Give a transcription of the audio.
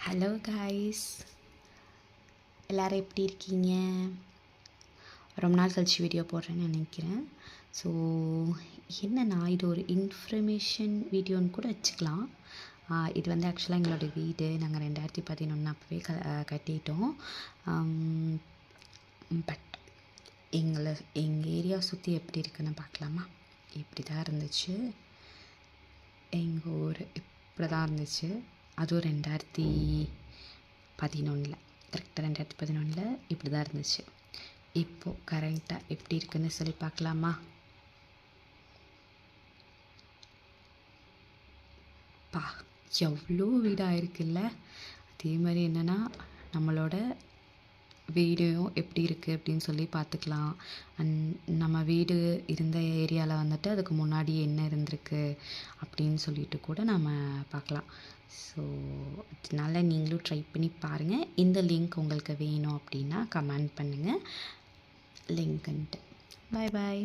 Hello guys, எல்லோரும் எப்படி இருக்கீங்க? ரொம்ப நாள் கழிச்சு வீடியோ போடுறேன்னு நினைக்கிறேன். ஸோ என்னன்னா, இது ஒரு இன்ஃபர்மேஷன் வீடியோன்னு கூட வச்சுக்கலாம். இது வந்து ஆக்சுவலாக எங்களோட வீடு நாங்கள் 2011 அப்போவே கட்டிட்டோம். பட் எங்கள் ஏரியா சுற்றி எப்படி இருக்குன்னு பார்க்கலாமா? இப்படி தான் இருந்துச்சு. எங்கள் ஊர் இப்படி தான் இருந்துச்சு. அதுவும் 2011 கரெக்டாக 2011 இப்படி தான் இருந்துச்சு. இப்போது கரண்ட்டாக எப்படி இருக்குன்னு சொல்லி பார்க்கலாமா? எவ்வளோ வீடாக இருக்குல்ல. அதே மாதிரி என்னென்னா, நம்மளோட வீடியோவும் எப்படி இருக்குது அப்படின்னு சொல்லி பார்த்துக்கலாம். நம்ம வீடு இருந்த ஏரியாவில் வந்துட்டு அதுக்கு முன்னாடி என்ன இருந்திருக்கு அப்படின்னு சொல்லிட்டு கூட நம்ம பார்க்கலாம். ஸோ அதனால நீங்களும் ட்ரை பண்ணி பாருங்கள். இந்த லிங்க் உங்களுக்கு வேணும் அப்படின்னா கமெண்ட் பண்ணுங்கள் லிங்க்குன்ட்டு. பாய் பாய்.